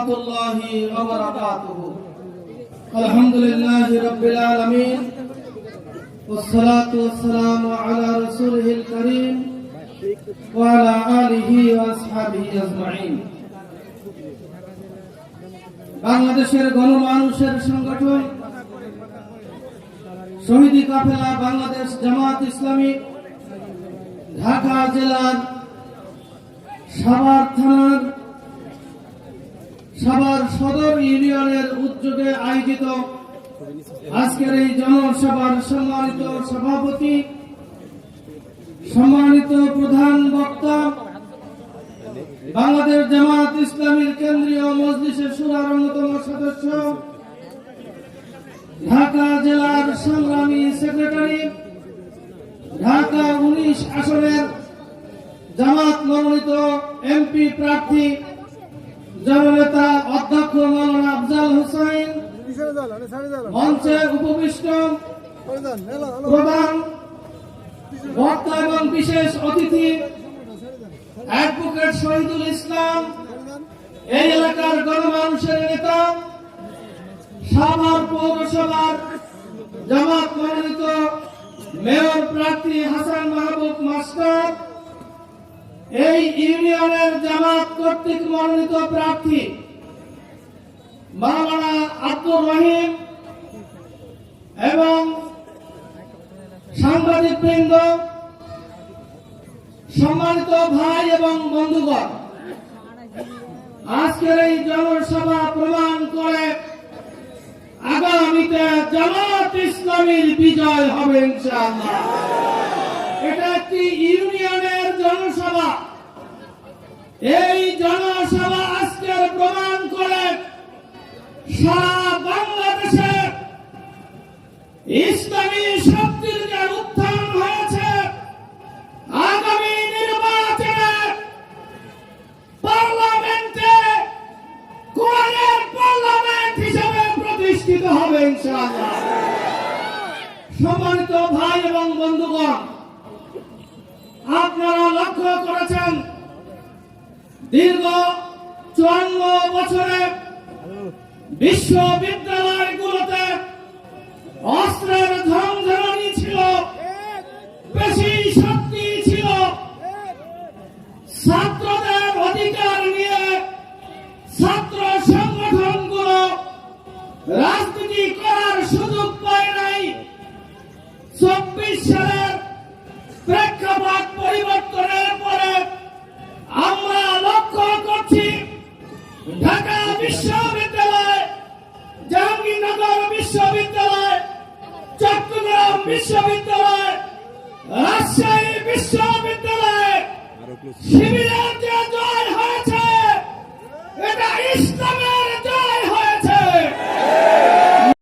রাহমাতুল্লাহি ওয়া বারাকাতুহু। আলহামদুলিল্লাহি রাব্বিল আলামিন ওয়াসসালাতু ওয়াসসালামু আলা রাসূলিল কারীম ওয়া আলা আলিহি ওয়া আসহাবিহি আজমাইন। বাংলাদেশের গণমানুষের সংগঠন শহীদি কাফেলা বাংলাদেশ জামাত ইসলামী ঢাকা জেলার সাভার থানার সাভার সদর ইউনিয়নের উদ্যোগে আয়োজিত আজকের এই জনসভার সম্মানিত সভাপতি, সম্মানিত প্রধান বক্তা, বাংলাদেশ জামাত ইসলামীর কেন্দ্রীয় মজলিসের শুরার অন্যতম সদস্য, ঢাকা জেলার সংগ্রামী সেক্রেটারি, ঢাকা 19 আসনের জামাত মনোনীত এমপি প্রার্থী জননেতা অধ্যক্ষ মাওলানা আফজাল হোসেন, মঞ্চে উপবিষ্ট প্রধান বক্তা এবং বিশেষ অতিথি অ্যাডভোকেট শহীদুল ইসলাম, এই এলাকার গণমানুষের নেতা, সাভার পৌরসভার জামাত মনোনীত মেয়র প্রার্থী হাসান মাহবুব মাস্টার, এই ইউনিয়নের জামাত কর্তৃক মনোনীত প্রার্থী মাওলানা আব্দুর রহিম এবং সাংবাদিকবৃন্দ, সম্মানিত ভাই এবং বন্ধুগণ, আজকের এই জনসভা প্রমাণ করে আগামীতে জামাত ইসলামীর বিজয় হবে ইনশাআল্লাহ। এটা একটি ইউনিয়নের জনসভা। এই জনসভা আজকের প্রমাণ করে সারা বাংলাদেশে ইসলামী শক্তির যে উত্থান হয়েছে, আগামী নির্বাচনে পার্লামেন্টে কোরআনের পার্লামেন্ট হিসেবে প্রতিষ্ঠিত হবে ইনশাআল্লাহ। সম্মানিত ভাই এবং বন্ধুগণ, আপনারা লক্ষ্য করেছেন দীর্ঘ 54 বছরে বিশ্ববিদ্যালয়গুলোতে অস্ত্রের ঝঞ্ঝানি ছিল, বেশি শক্তি ছিল, ছাত্রদের অধিকার নিয়ে ছাত্র সংগঠনগুলো রাজনীতি করার সুযোগ পায় নাই। 24 সালের প্রেক্ষাপট পরিবর্তনের পরে আমরা লক্ষ্য করছি ঢাকা বিশ্ববিদ্যালয়, জাহাঙ্গীরনগর বিশ্ববিদ্যালয়, চট্টগ্রাম বিশ্ববিদ্যালয়, রাজশাহী বিশ্ববিদ্যালয় শিবিরের যে জয় হয়েছে, এটা ইসলামের